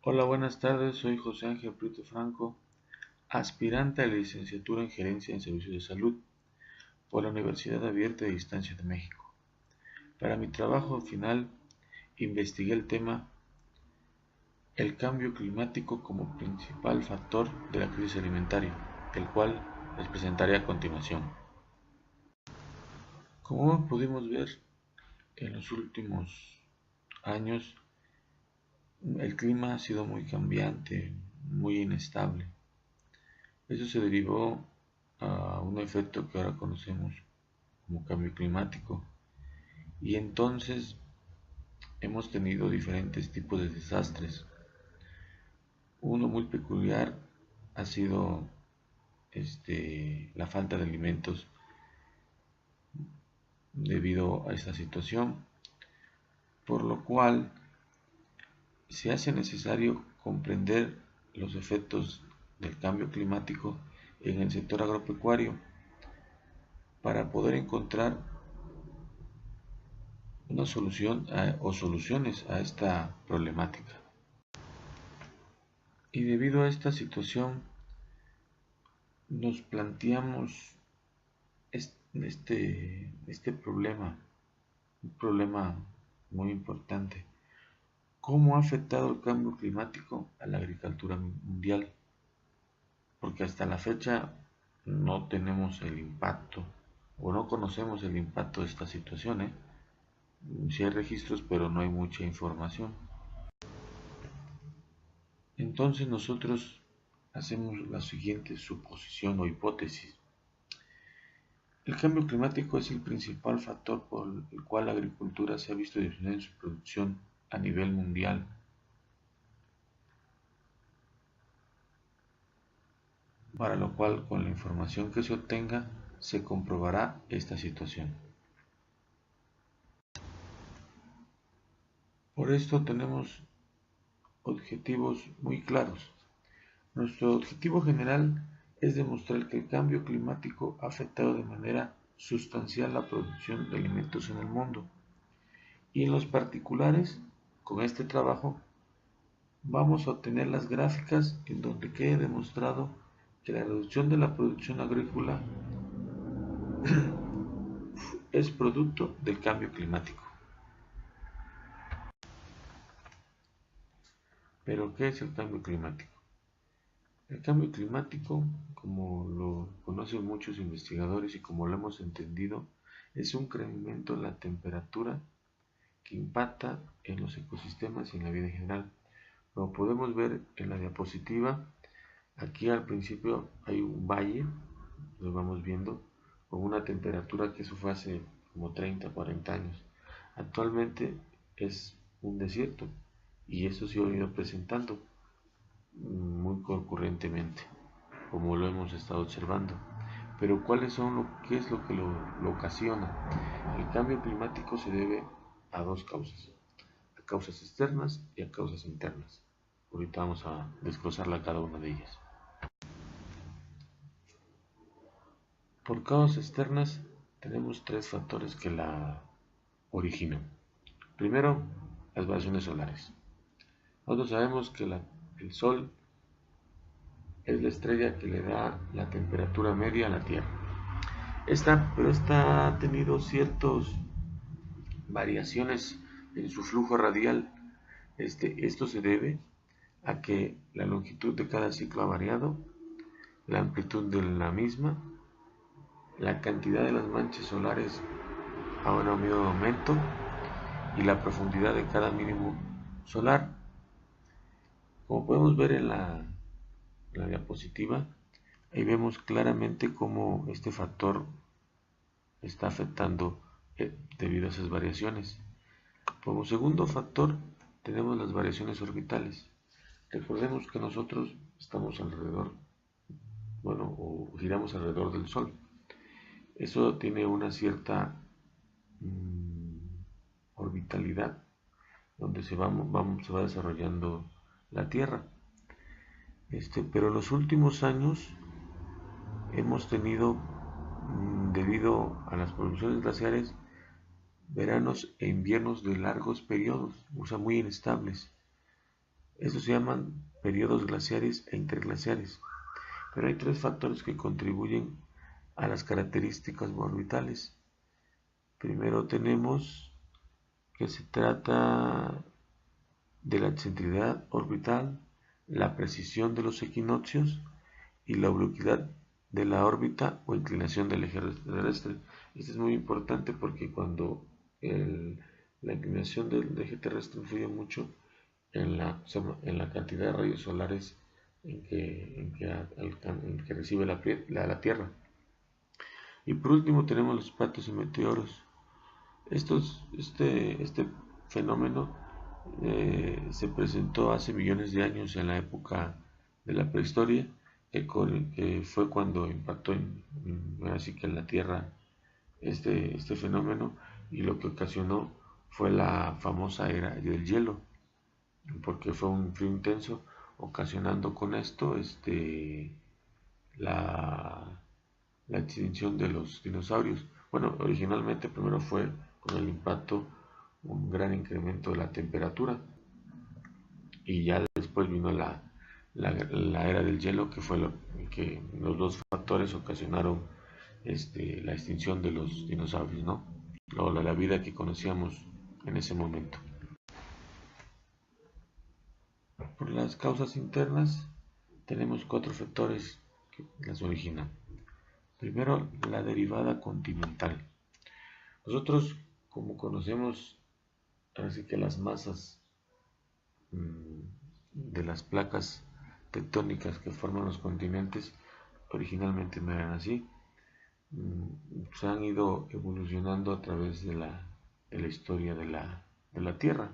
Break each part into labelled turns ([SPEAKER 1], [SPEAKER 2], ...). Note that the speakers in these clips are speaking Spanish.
[SPEAKER 1] Hola, buenas tardes. Soy José Ángel Prieto Franco, aspirante a la licenciatura en Gerencia en Servicios de Salud por la Universidad Abierta de Distancia de México. Para mi trabajo final, investigué el tema el cambio climático como principal factor de la crisis alimentaria, el cual les presentaré a continuación. Como pudimos ver en los últimos años, el clima ha sido muy cambiante, muy inestable. Eso se derivó a un efecto que ahora conocemos como cambio climático. Y entonces hemos tenido diferentes tipos de desastres. Uno muy peculiar ha sido la falta de alimentos debido a esta situación, por lo cual se hace necesario comprender los efectos del cambio climático en el sector agropecuario para poder encontrar una solución o soluciones a esta problemática. Y debido a esta situación nos planteamos este problema, un problema muy importante. ¿Cómo ha afectado el cambio climático a la agricultura mundial? Porque hasta la fecha no tenemos el impacto o no conocemos el impacto de esta situación, ¿eh? Sí hay registros, pero no hay mucha información. Entonces nosotros hacemos la siguiente suposición o hipótesis. El cambio climático es el principal factor por el cual la agricultura se ha visto disminuir en su producción a nivel mundial, para lo cual con la información que se obtenga se comprobará esta situación. Por esto tenemos objetivos muy claros. Nuestro objetivo general es demostrar que el cambio climático ha afectado de manera sustancial la producción de alimentos en el mundo. Y en los particulares, con este trabajo, vamos a obtener las gráficas en donde quede demostrado que la reducción de la producción agrícola es producto del cambio climático. ¿Pero qué es el cambio climático? El cambio climático, como lo conocen muchos investigadores y como lo hemos entendido, es un incremento en la temperatura que impacta en los ecosistemas y en la vida en general. Como podemos ver en la diapositiva, aquí al principio hay un valle, lo vamos viendo, con una temperatura que eso fue hace como 30, 40 años. Actualmente es un desierto y eso se ha ido presentando muy concurrentemente, como lo hemos estado observando. Pero ¿qué es lo que lo ocasiona? El cambio climático se debe a dos causas, a causas externas y a causas internas. Ahorita vamos a desglosarla cada una de ellas. Por causas externas tenemos tres factores que la originan. Primero, las variaciones solares. Nosotros sabemos que el Sol es la estrella que le da la temperatura media a la Tierra. Pero esta ha tenido ciertas variaciones en su flujo radial. Esto se debe a que la longitud de cada ciclo ha variado, la amplitud de la misma, la cantidad de las manchas solares ha habido un aumento y la profundidad de cada mínimo solar. Como podemos ver en la diapositiva, ahí vemos claramente cómo este factor está afectando debido a esas variaciones. Como segundo factor tenemos las variaciones orbitales. Recordemos que nosotros estamos o giramos alrededor del Sol. Eso tiene una cierta orbitalidad donde se va desarrollando la Tierra. Pero en los últimos años hemos tenido, debido a las producciones glaciares, veranos e inviernos de largos periodos, o sea, muy inestables. Estos se llaman periodos glaciares e interglaciares. Pero hay tres factores que contribuyen a las características orbitales. Primero tenemos que se trata de la excentricidad orbital, la precisión de los equinoccios y la oblicuidad de la órbita o inclinación del eje terrestre. Esto es muy importante porque cuando la inclinación del eje terrestre influye mucho en la cantidad de rayos solares en que recibe la Tierra. Y por último tenemos los platos y meteoros. Este fenómeno se presentó hace millones de años en la época de la prehistoria, que fue cuando impactó así que en la Tierra este fenómeno, y lo que ocasionó fue la famosa era del hielo, porque fue un frío intenso, ocasionando con esto la, la extinción de los dinosaurios. Bueno, originalmente primero fue con el impacto un gran incremento de la temperatura, y ya después vino la era del hielo, que fue que los dos factores ocasionaron la extinción de los dinosaurios, ¿no? O la vida que conocíamos en ese momento. Por las causas internas tenemos cuatro factores que las originan. Primero, la derivada continental. Nosotros, como conocemos, así que las masas de las placas tectónicas que forman los continentes originalmente no eran así. Se han ido evolucionando a través de la historia de la Tierra.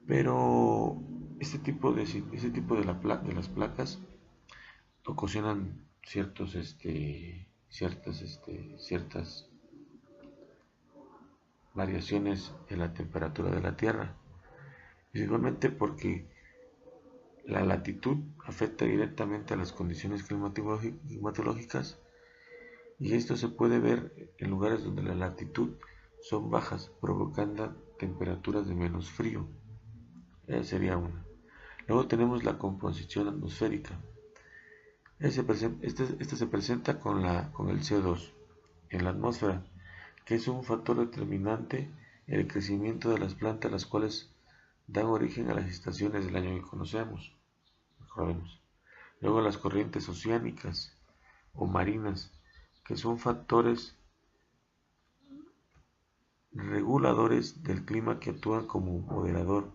[SPEAKER 1] Pero este tipo de las placas ocasionan ciertas variaciones en la temperatura de la Tierra, principalmente porque la latitud afecta directamente a las condiciones climatológicas, y esto se puede ver en lugares donde la latitud son bajas, provocando temperaturas de menos frío. Esa sería una. Luego tenemos la composición atmosférica. Este se presenta con el CO2 en la atmósfera, que es un factor determinante en el crecimiento de las plantas, las cuales dan origen a las estaciones del año que conocemos. Recordemos. Luego las corrientes oceánicas o marinas, que son factores reguladores del clima que actúan como moderador,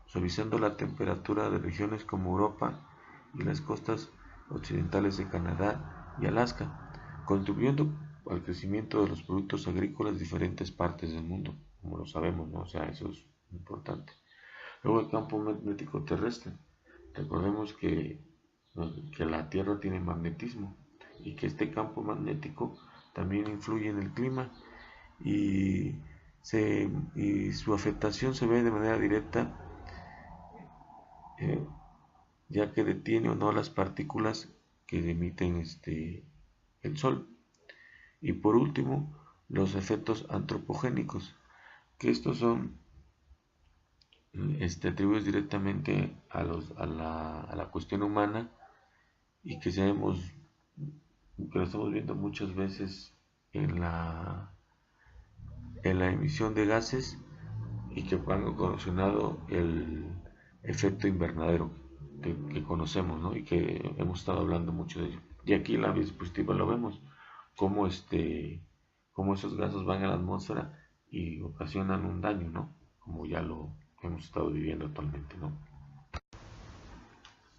[SPEAKER 1] suavizando la temperatura de regiones como Europa y las costas occidentales de Canadá y Alaska, contribuyendo al crecimiento de los productos agrícolas de diferentes partes del mundo, como lo sabemos, ¿no? O sea, eso es importante. Luego el campo magnético terrestre. Recordemos que la Tierra tiene magnetismo, y que este campo magnético también influye en el clima, y, su afectación se ve de manera directa, eh, ya que detiene o no las partículas que emiten el Sol. Y por último, los efectos antropogénicos, que estos son atribuidos directamente a la cuestión humana, y que que lo estamos viendo muchas veces en la emisión de gases, y que han ocasionado el efecto invernadero que conocemos, ¿no? Y que hemos estado hablando mucho de ello. Y aquí en la diapositiva lo vemos, cómo, cómo esos gases van a la atmósfera y ocasionan un daño, ¿no? Como ya lo hemos estado viviendo actualmente, ¿no?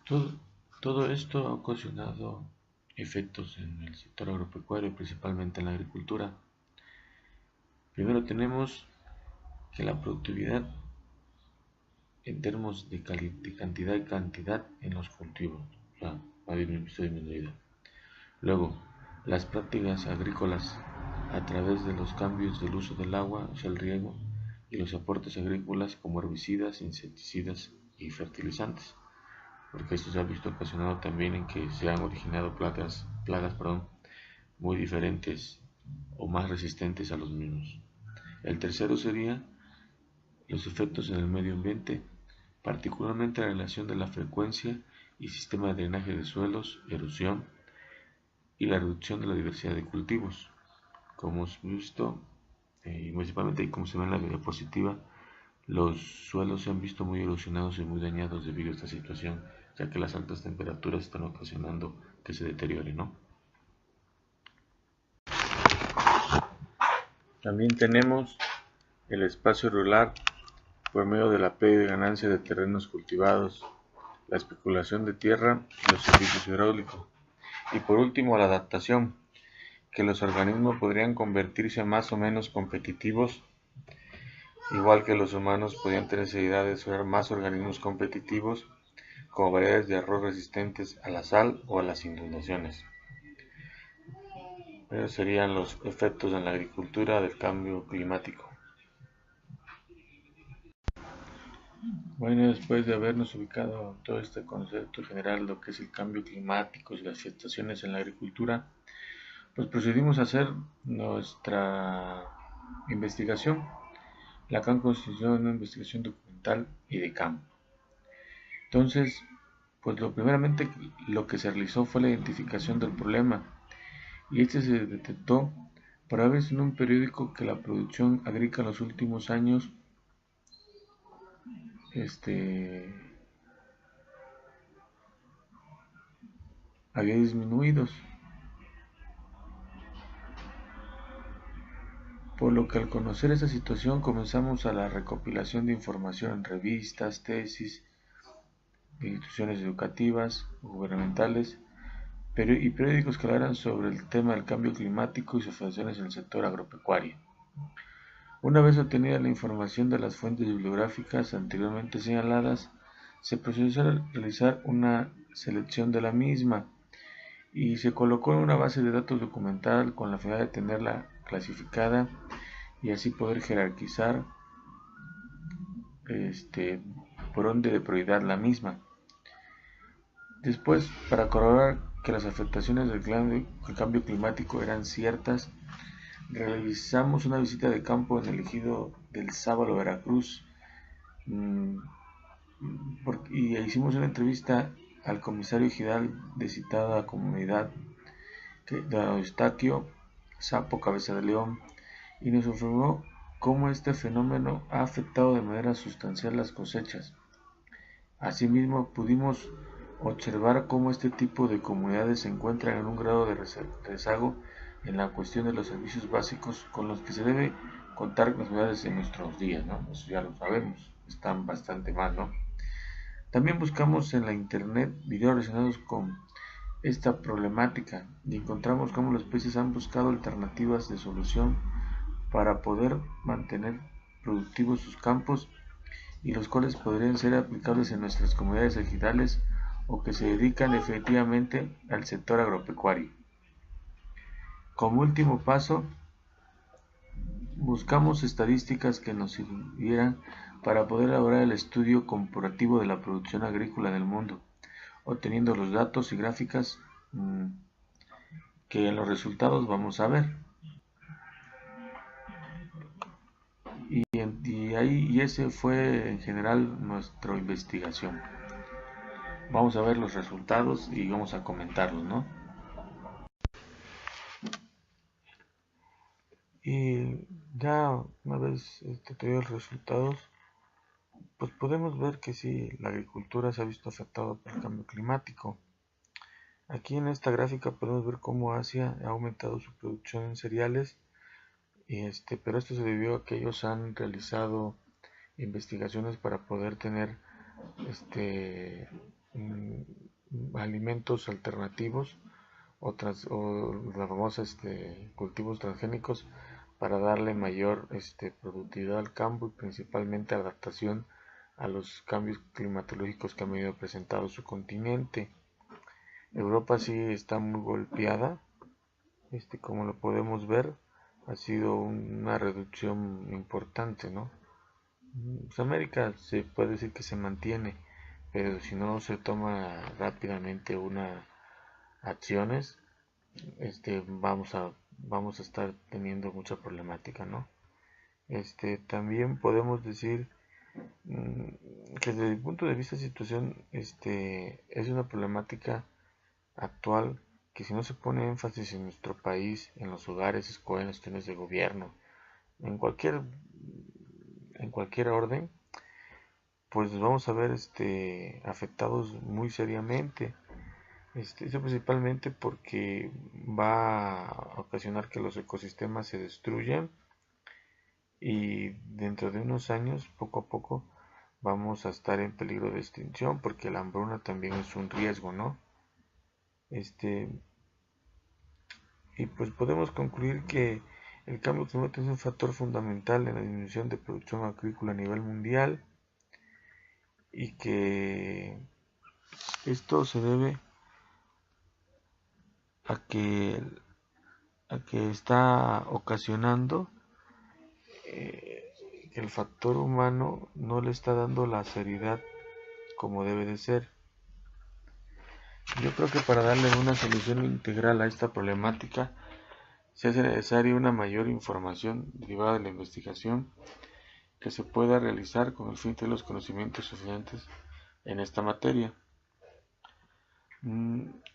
[SPEAKER 1] Todo, todo esto ha ocasionado efectos en el sector agropecuario, principalmente en la agricultura. Primero tenemos que la productividad en términos de cantidad y cantidad en los cultivos, o sea, ha disminuido. Luego, las prácticas agrícolas a través de los cambios del uso del agua, o sea, el riego, y los aportes agrícolas como herbicidas, insecticidas y fertilizantes, porque esto se ha visto ocasionado también en que se han originado plagas, muy diferentes o más resistentes a los mismos. El tercero sería los efectos en el medio ambiente, particularmente la relación de la frecuencia y sistema de drenaje de suelos, erosión y la reducción de la diversidad de cultivos. Como hemos visto, y principalmente como se ve en la diapositiva, los suelos se han visto muy erosionados y muy dañados debido a esta situación, ya que las altas temperaturas están ocasionando que se deteriore, ¿no? También tenemos el espacio rural por medio de la pérdida de ganancia de terrenos cultivados, la especulación de tierra y los servicios hidráulicos. Y por último, la adaptación, que los organismos podrían convertirse más o menos competitivos, igual que los humanos podrían tener necesidad de ser más organismos competitivos, como variedades de arroz resistentes a la sal o a las inundaciones. Esos serían los efectos en la agricultura del cambio climático. Bueno, después de habernos ubicado todo este concepto general, lo que es el cambio climático y las afectaciones en la agricultura, pues procedimos a hacer nuestra investigación, la cual consistió en una investigación documental y de campo. Entonces, pues primeramente lo que se realizó fue la identificación del problema, y este se detectó por haber visto en un periódico que la producción agrícola en los últimos años había disminuido, por lo que al conocer esta situación comenzamos a la recopilación de información en revistas, tesis, instituciones educativas, gubernamentales y periódicos que hablaran sobre el tema del cambio climático y sus afectaciones en el sector agropecuario. Una vez obtenida la información de las fuentes bibliográficas anteriormente señaladas, se procedió a realizar una selección de la misma y se colocó en una base de datos documental con la finalidad de tenerla clasificada y así poder jerarquizar por orden de prioridad la misma. Después, para corroborar que las afectaciones del cambio climático eran ciertas, realizamos una visita de campo en el ejido del Sábalo, Veracruz, y hicimos una entrevista al comisario ejidal de citada comunidad, don Eustaquio Sapo Cabeza de León, y nos informó cómo este fenómeno ha afectado de manera sustancial las cosechas. Asimismo, pudimos observar cómo este tipo de comunidades se encuentran en un grado de rezago en la cuestión de los servicios básicos con los que se debe contar las comunidades en nuestros días, ¿no? Eso ya lo sabemos, están bastante mal, ¿no? También buscamos en la internet videos relacionados con esta problemática y encontramos cómo los países han buscado alternativas de solución para poder mantener productivos sus campos y los cuales podrían ser aplicables en nuestras comunidades ejidales o que se dedican efectivamente al sector agropecuario. Como último paso, buscamos estadísticas que nos sirvieran para poder elaborar el estudio comparativo de la producción agrícola en el mundo, obteniendo los datos y gráficas que en los resultados vamos a ver. Y ese fue en general nuestra investigación. Vamos a ver los resultados y vamos a comentarlos, ¿no? Y ya una vez tenido los resultados, pues podemos ver que sí, la agricultura se ha visto afectada por el cambio climático. Aquí en esta gráfica podemos ver cómo Asia ha aumentado su producción en cereales, pero esto se debió a que ellos han realizado investigaciones para poder tener alimentos alternativos o la famosa cultivos transgénicos para darle mayor productividad al campo y principalmente adaptación a los cambios climatológicos que han venido presentando su continente. Europa sí está muy golpeada, como lo podemos ver, ha sido una reducción importante, ¿no? Pues América se puede decir que se mantiene, pero si no se toma rápidamente unas acciones, vamos a estar teniendo mucha problemática, ¿no? También podemos decir desde mi punto de vista, situación, es una problemática actual que si no se pone énfasis en nuestro país, en los hogares, escuelas, en cuestiones de gobierno, en cualquier orden, pues nos vamos a ver afectados muy seriamente. Eso principalmente porque va a ocasionar que los ecosistemas se destruyan y dentro de unos años, poco a poco, vamos a estar en peligro de extinción porque la hambruna también es un riesgo, ¿no? Este, y pues podemos concluir que el cambio climático es un factor fundamental en la disminución de producción agrícola a nivel mundial y que esto se debe a que, está ocasionando que el factor humano no le está dando la seriedad como debe de ser. Yo creo que para darle una solución integral a esta problemática se hace necesaria una mayor información derivada de la investigación que se pueda realizar con el fin de los conocimientos suficientes en esta materia.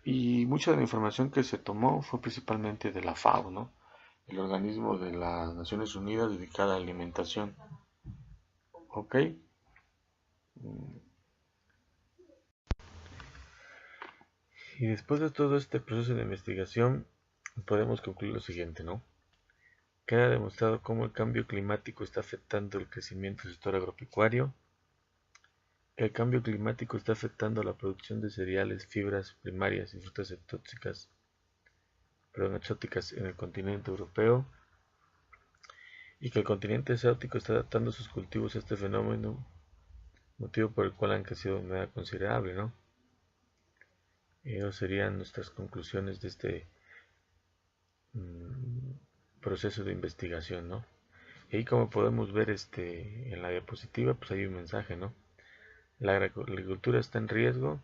[SPEAKER 1] Y mucha de la información que se tomó fue principalmente de la FAO, ¿no? El organismo de las Naciones Unidas dedicado a la alimentación. ¿Ok? Y después de todo este proceso de investigación, podemos concluir lo siguiente, ¿no? Queda demostrado cómo el cambio climático está afectando el crecimiento del sector agropecuario, que el cambio climático está afectando la producción de cereales, fibras primarias y frutas exóticas en el continente europeo, y que el continente asiático está adaptando sus cultivos a este fenómeno, motivo por el cual han crecido de manera considerable, ¿no? Esas serían nuestras conclusiones de este proceso de investigación, ¿no? Y ahí como podemos ver en la diapositiva, pues hay un mensaje, ¿no? La agricultura está en riesgo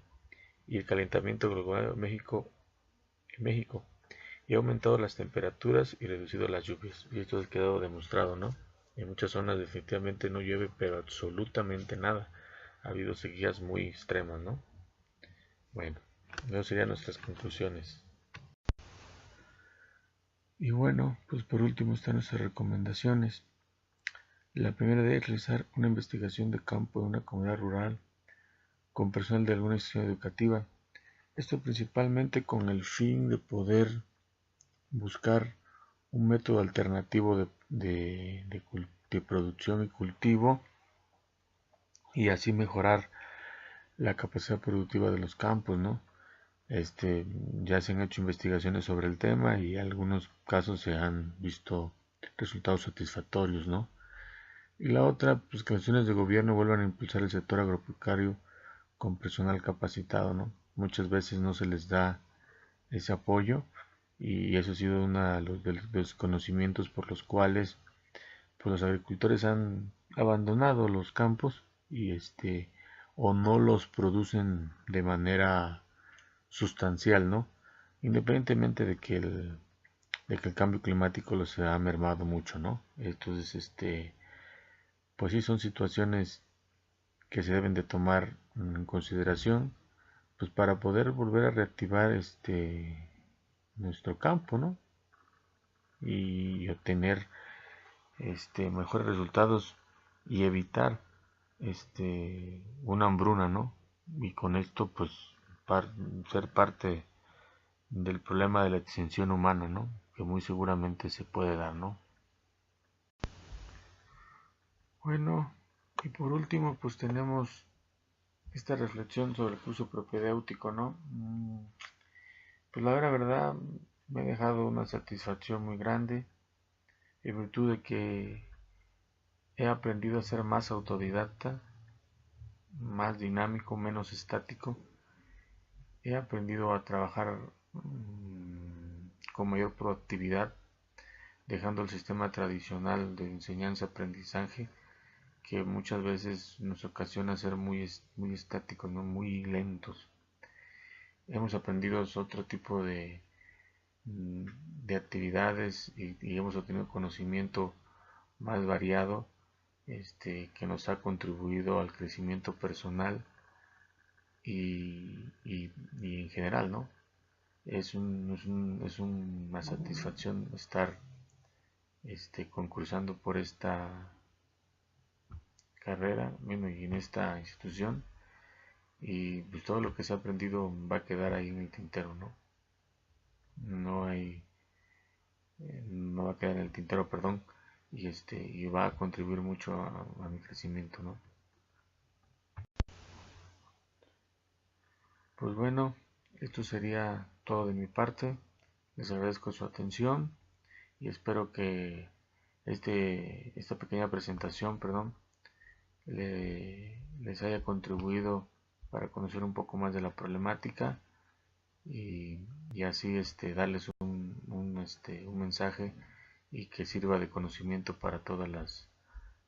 [SPEAKER 1] y el calentamiento global en México y ha aumentado las temperaturas y reducido las lluvias. Y esto ha quedado demostrado, ¿no? En muchas zonas definitivamente no llueve, pero absolutamente nada. Ha habido sequías muy extremas, ¿no? Bueno, esas serían nuestras conclusiones. Y bueno, pues por último están nuestras recomendaciones. La primera de realizar una investigación de campo en una comunidad rural con personal de alguna institución educativa. Esto principalmente con el fin de poder buscar un método alternativo de producción y cultivo y así mejorar la capacidad productiva de los campos, ¿no? Ya se han hecho investigaciones sobre el tema y en algunos casos se han visto resultados satisfactorios, ¿no? Y la otra, pues que las acciones de gobierno vuelvan a impulsar el sector agropecuario con personal capacitado, ¿no? Muchas veces no se les da ese apoyo y eso ha sido uno de los conocimientos por los cuales pues, los agricultores han abandonado los campos y o no los producen de manera sustancial, ¿no? Independientemente de que el cambio climático los ha mermado mucho, ¿no? Entonces, pues sí son situaciones que se deben de tomar en consideración, pues para poder volver a reactivar nuestro campo, ¿no? Y obtener mejores resultados y evitar una hambruna, ¿no? Y con esto pues ser parte del problema de la extinción humana, ¿no? Que muy seguramente se puede dar, ¿no? Bueno, y por último pues tenemos esta reflexión sobre el curso propedéutico, ¿no? Pues la verdad me ha dejado una satisfacción muy grande en virtud de que he aprendido a ser más autodidacta, más dinámico, menos estático. He aprendido a trabajar con mayor proactividad, dejando el sistema tradicional de enseñanza-aprendizaje que muchas veces nos ocasiona ser muy estáticos, ¿no? Muy lentos. Hemos aprendido otro tipo de actividades y hemos obtenido conocimiento más variado que nos ha contribuido al crecimiento personal y en general, ¿no? Es una satisfacción estar concursando por esta carrera, bueno, y en esta institución, y pues todo lo que se ha aprendido va a quedar ahí en el tintero, ¿no? No hay, no va a quedar en el tintero, perdón, y va a contribuir mucho a mi crecimiento, ¿no? Pues bueno, esto sería todo de mi parte. Les agradezco su atención y espero que esta pequeña presentación, perdón, les haya contribuido para conocer un poco más de la problemática y así darles un mensaje y que sirva de conocimiento para todas las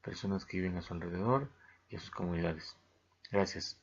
[SPEAKER 1] personas que viven a su alrededor y a sus comunidades. Gracias.